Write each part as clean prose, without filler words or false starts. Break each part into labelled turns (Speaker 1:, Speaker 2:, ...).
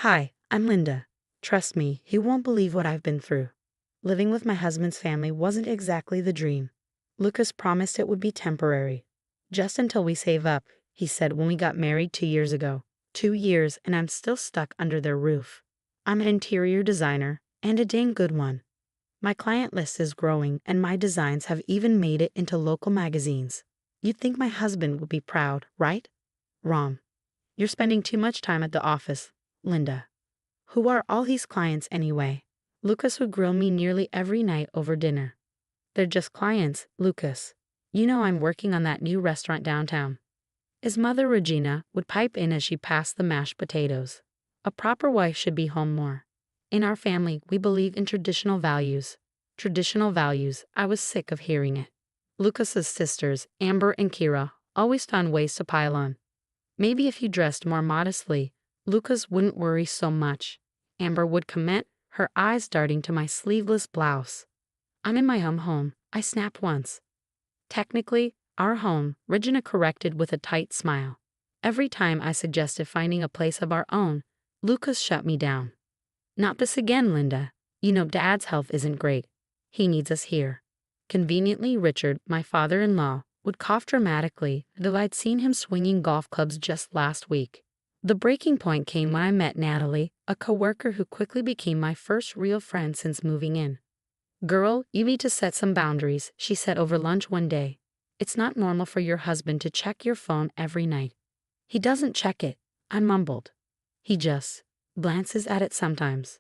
Speaker 1: Hi, I'm Linda. Trust me, you won't believe what I've been through. Living with my husband's family wasn't exactly the dream. Lucas promised it would be temporary. Just until we save up, he said when we got married 2 years ago. 2 years, and I'm still stuck under their roof. I'm an interior designer, and a dang good one. My client list is growing, and my designs have even made it into local magazines. You'd think my husband would be proud, right? Wrong. You're spending too much time at the office, Linda. Who are all these clients anyway? Lucas would grill me nearly every night over dinner. They're just clients, Lucas. You know I'm working on that new restaurant downtown. His mother, Regina, would pipe in as she passed the mashed potatoes. A proper wife should be home more. In our family, we believe in traditional values. Traditional values, I was sick of hearing it. Lucas's sisters, Amber and Kira, always found ways to pile on. Maybe if you dressed more modestly, Lucas wouldn't worry so much. Amber would comment, her eyes darting to my sleeveless blouse. I'm in my own home, I snapped once. Technically, our home, Regina corrected with a tight smile. Every time I suggested finding a place of our own, Lucas shut me down. Not this again, Linda. You know Dad's health isn't great. He needs us here. Conveniently, Richard, my father-in-law, would cough dramatically, though I'd seen him swinging golf clubs just last week. The breaking point came when I met Natalie, a coworker who quickly became my first real friend since moving in. Girl, you need to set some boundaries, she said over lunch one day. It's not normal for your husband to check your phone every night. He doesn't check it, I mumbled. He just glances at it sometimes.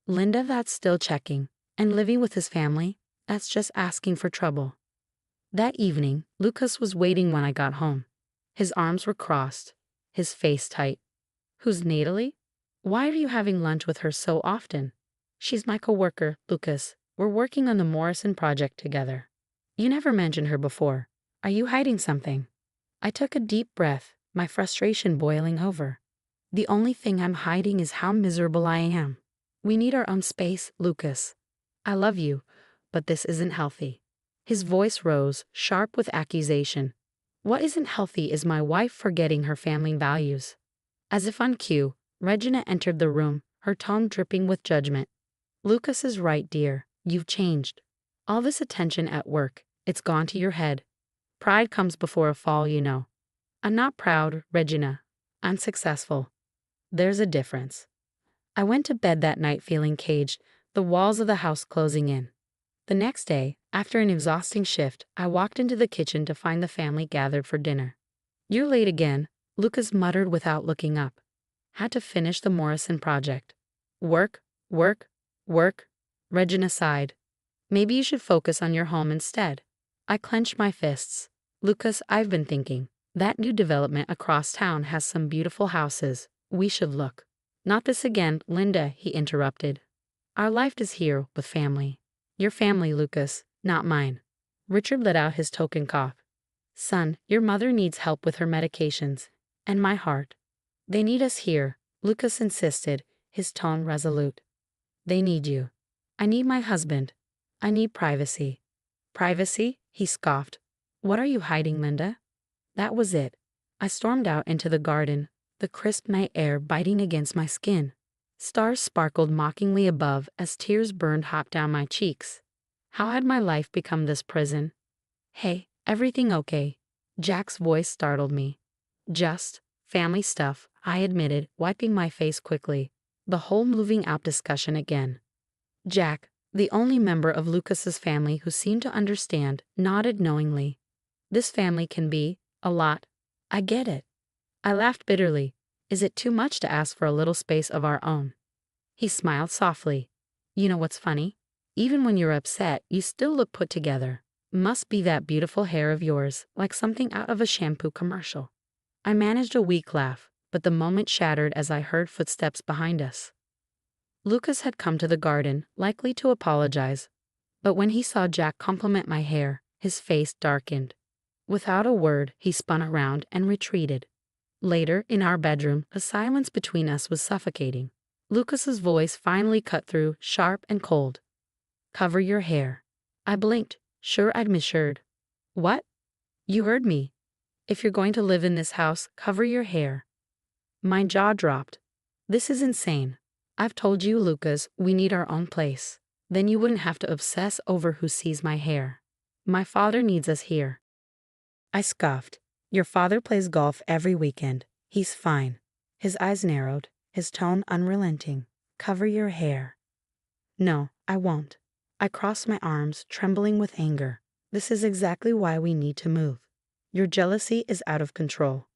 Speaker 1: Linda, that's still checking. And living with his family, that's just asking for trouble. That evening, Lucas was waiting when I got home. His arms were crossed, his face tight. Who's Natalie? Why are you having lunch with her so often? She's my coworker, Lucas. We're working on the Morrison project together. You never mentioned her before. Are you hiding something? I took a deep breath, my frustration boiling over. The only thing I'm hiding is how miserable I am. We need our own space, Lucas. I love you, but this isn't healthy. His voice rose, sharp with accusation. What isn't healthy is my wife forgetting her family values. As if on cue, Regina entered the room, her tone dripping with judgment. Lucas is right, dear. You've changed. All this attention at work, it's gone to your head. Pride comes before a fall, you know. I'm not proud, Regina. I'm successful. There's a difference. I went to bed that night feeling caged, the walls of the house closing in. The next day, after an exhausting shift, I walked into the kitchen to find the family gathered for dinner. You're late again, Lucas muttered without looking up. Had to finish the Morrison project. Work, work, work, Regina sighed. Maybe you should focus on your home instead. I clenched my fists. Lucas, I've been thinking. That new development across town has some beautiful houses. We should look. Not this again, Linda, he interrupted. Our life is here with family. Your family, Lucas, not mine. Richard let out his token cough. Son, your mother needs help with her medications. And my heart. They need us here, Lucas insisted, his tone resolute. They need you. I need my husband. I need privacy. Privacy? He scoffed. What are you hiding, Linda? That was it. I stormed out into the garden, the crisp night air biting against my skin. Stars sparkled mockingly above as tears burned hot down my cheeks. How had my life become this prison? Hey, everything okay? Jack's voice startled me. Just family stuff, I admitted, wiping my face quickly. The whole moving out discussion again. Jack, the only member of Lucas's family who seemed to understand, nodded knowingly. This family can be a lot. I get it. I laughed bitterly. Is it too much to ask for a little space of our own? He smiled softly. You know what's funny? Even when you're upset, you still look put together. Must be that beautiful hair of yours, like something out of a shampoo commercial. I managed a weak laugh, but the moment shattered as I heard footsteps behind us. Lucas had come to the garden, likely to apologize. But when he saw Jack compliment my hair, his face darkened. Without a word, he spun around and retreated. Later, in our bedroom, the silence between us was suffocating. Lucas's voice finally cut through, sharp and cold. Cover your hair. I blinked, sure I'd misheard. What? You heard me. If you're going to live in this house, cover your hair. My jaw dropped. This is insane. I've told you, Lucas, we need our own place. Then you wouldn't have to obsess over who sees my hair. My father needs us here. I scoffed. Your father plays golf every weekend. He's fine. His eyes narrowed, his tone unrelenting. Cover your hair. No, I won't. I crossed my arms, trembling with anger. This is exactly why we need to move. Your jealousy is out of control.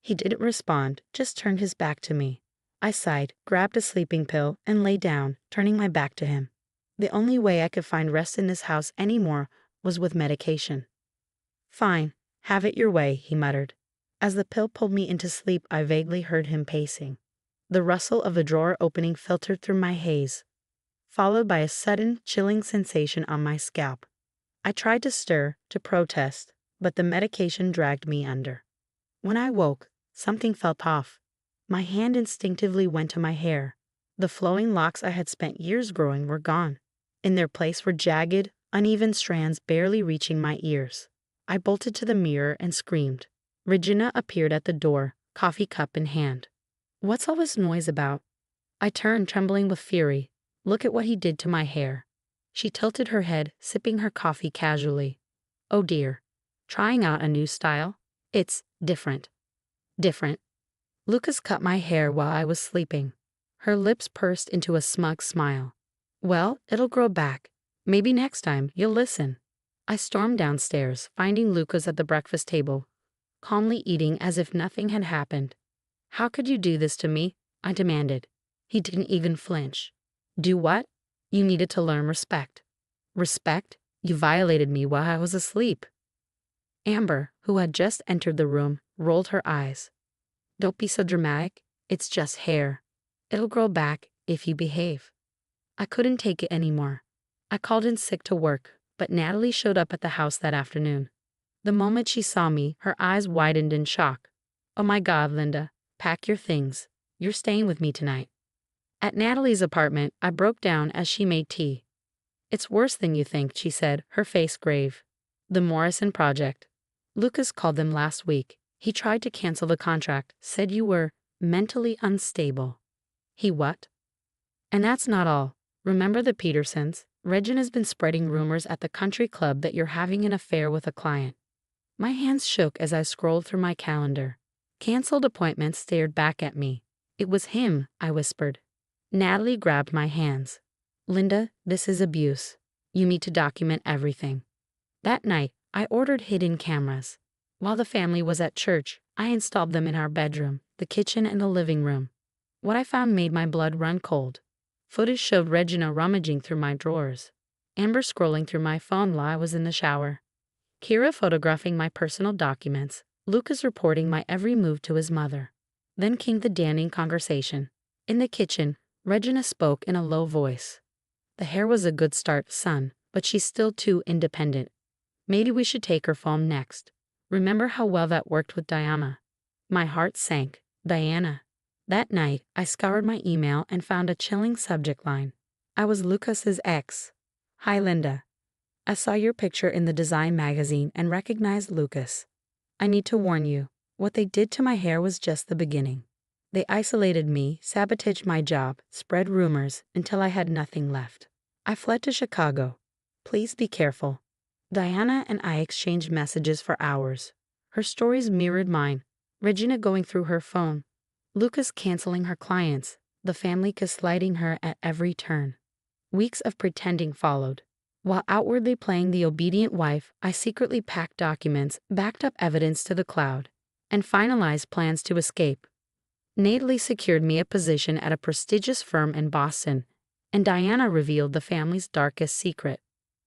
Speaker 1: He didn't respond, just turned his back to me. I sighed, grabbed a sleeping pill, and lay down, turning my back to him. The only way I could find rest in this house anymore was with medication. Fine, have it your way, he muttered. As the pill pulled me into sleep, I vaguely heard him pacing. The rustle of a drawer opening filtered through my haze, followed by a sudden, chilling sensation on my scalp. I tried to stir, to protest, but the medication dragged me under. When I woke, something felt off. My hand instinctively went to my hair. The flowing locks I had spent years growing were gone. In their place were jagged, uneven strands barely reaching my ears. I bolted to the mirror and screamed. Regina appeared at the door, coffee cup in hand. What's all this noise about? I turned, trembling with fury. Look at what he did to my hair. She tilted her head, sipping her coffee casually. Oh dear. Trying out a new style? It's different. Different. Lucas cut my hair while I was sleeping. Her lips pursed into a smug smile. Well, it'll grow back. Maybe next time you'll listen. I stormed downstairs, finding Lucas at the breakfast table, calmly eating as if nothing had happened. How could you do this to me? I demanded. He didn't even flinch. Do what? You needed to learn respect. Respect? You violated me while I was asleep. Amber, who had just entered the room, rolled her eyes. Don't be so dramatic. It's just hair. It'll grow back if you behave. I couldn't take it anymore. I called in sick to work, but Natalie showed up at the house that afternoon. The moment she saw me, her eyes widened in shock. Oh my God, Linda, pack your things. You're staying with me tonight. At Natalie's apartment, I broke down as she made tea. It's worse than you think, she said, her face grave. The Morrison Project. Lucas called them last week. He tried to cancel the contract, said you were mentally unstable. He what? And that's not all. Remember the Petersons? Regina's been spreading rumors at the country club that you're having an affair with a client. My hands shook as I scrolled through my calendar. Cancelled appointments stared back at me. It was him, I whispered. Natalie grabbed my hands. Linda, this is abuse. You need to document everything. That night, I ordered hidden cameras. While the family was at church, I installed them in our bedroom, the kitchen, and the living room. What I found made my blood run cold. Footage showed Regina rummaging through my drawers, Amber scrolling through my phone while I was in the shower, Kira photographing my personal documents, Lucas reporting my every move to his mother. Then came the damning conversation. In the kitchen, Regina spoke in a low voice. The hair was a good start, son, but she's still too independent. Maybe we should take her phone next. Remember how well that worked with Diana? My heart sank. Diana. That night, I scoured my email and found a chilling subject line. I was Lucas's ex. Hi, Linda. I saw your picture in the design magazine and recognized Lucas. I need to warn you, what they did to my hair was just the beginning. They isolated me, sabotaged my job, spread rumors until I had nothing left. I fled to Chicago. Please be careful. Diana and I exchanged messages for hours. Her stories mirrored mine. Regina going through her phone. Lucas canceling her clients, the family gaslighting her at every turn. Weeks of pretending followed. While outwardly playing the obedient wife, I secretly packed documents, backed up evidence to the cloud, and finalized plans to escape. Natalie secured me a position at a prestigious firm in Boston, and Diana revealed the family's darkest secret.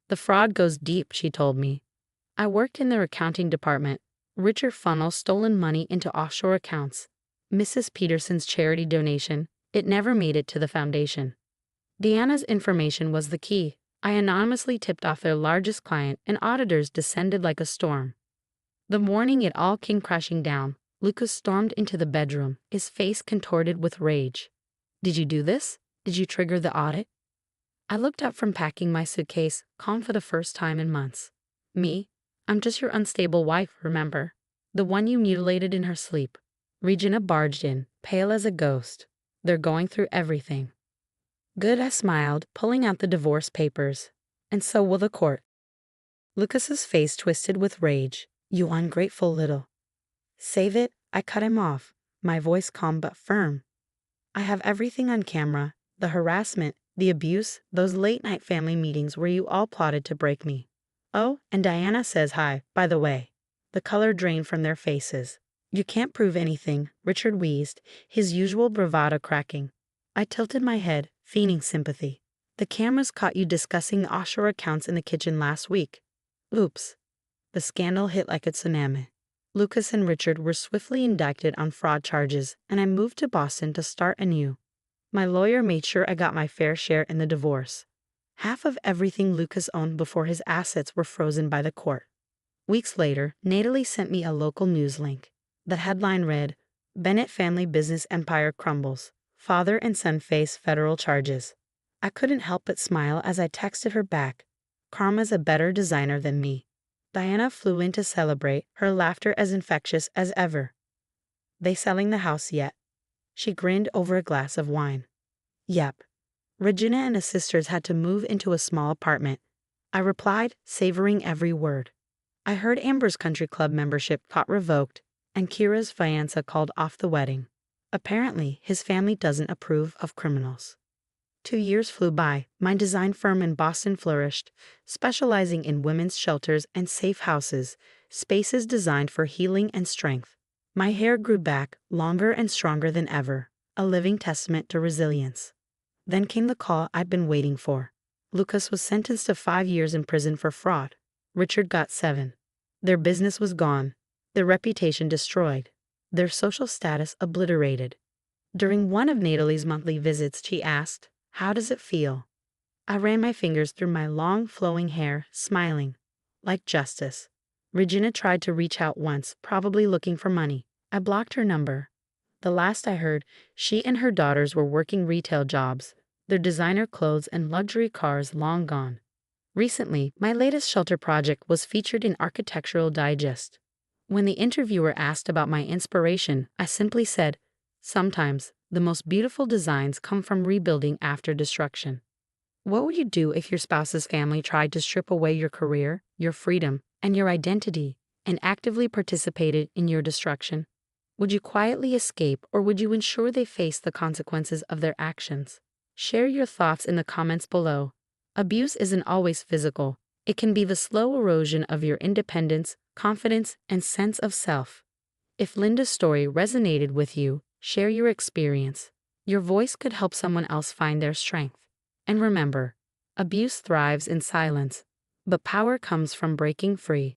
Speaker 1: The fraud goes deep, she told me. I worked in their accounting department. Richard funneled stolen money into offshore accounts. Mrs. Peterson's charity donation, it never made it to the foundation. Deanna's information was the key. I anonymously tipped off their largest client, and auditors descended like a storm. The morning it all came crashing down, Lucas stormed into the bedroom, his face contorted with rage. Did you do this? Did you trigger the audit? I looked up from packing my suitcase, calm for the first time in months. Me? I'm just your unstable wife, remember? The one you mutilated in her sleep. Regina barged in, pale as a ghost. They're going through everything. Good, I smiled, pulling out the divorce papers. And so will the court. Lucas's face twisted with rage. You ungrateful little. Save it, I cut him off, my voice calm but firm. I have everything on camera, the harassment, the abuse, those late-night family meetings where you all plotted to break me. Oh, and Diana says hi, by the way. The color drained from their faces. You can't prove anything, Richard wheezed, his usual bravado cracking. I tilted my head, feigning sympathy. The cameras caught you discussing the offshore accounts in the kitchen last week. Oops. The scandal hit like a tsunami. Lucas and Richard were swiftly indicted on fraud charges, and I moved to Boston to start anew. My lawyer made sure I got my fair share in the divorce. Half of everything Lucas owned before his assets were frozen by the court. Weeks later, Natalie sent me a local news link. The headline read, Bennett family business empire crumbles. Father and son face federal charges. I couldn't help but smile as I texted her back. Karma's a better designer than me. Diana flew in to celebrate, her laughter as infectious as ever. They selling the house yet? She grinned over a glass of wine. Yep. Regina and her sisters had to move into a small apartment. I replied, savoring every word. I heard Amber's country club membership got revoked, and Kira's fiancé called off the wedding. Apparently, his family doesn't approve of criminals. 2 years flew by. My design firm in Boston flourished, specializing in women's shelters and safe houses, spaces designed for healing and strength. My hair grew back, longer and stronger than ever, a living testament to resilience. Then came the call I'd been waiting for. Lucas was sentenced to 5 years in prison for fraud. Richard got 7. Their business was gone, their reputation destroyed, their social status obliterated. During one of Natalie's monthly visits, she asked, How does it feel? I ran my fingers through my long, flowing hair, smiling. Like justice. Regina tried to reach out once, probably looking for money. I blocked her number. The last I heard, she and her daughters were working retail jobs, their designer clothes and luxury cars long gone. Recently, my latest shelter project was featured in Architectural Digest. When the interviewer asked about my inspiration, I simply said, Sometimes, the most beautiful designs come from rebuilding after destruction. What would you do if your spouse's family tried to strip away your career, your freedom, and your identity, and actively participated in your destruction? Would you quietly escape, or would you ensure they face the consequences of their actions? Share your thoughts in the comments below. Abuse isn't always physical. It can be the slow erosion of your independence, confidence, and sense of self. If Linda's story resonated with you, share your experience. Your voice could help someone else find their strength. And remember, abuse thrives in silence, but power comes from breaking free.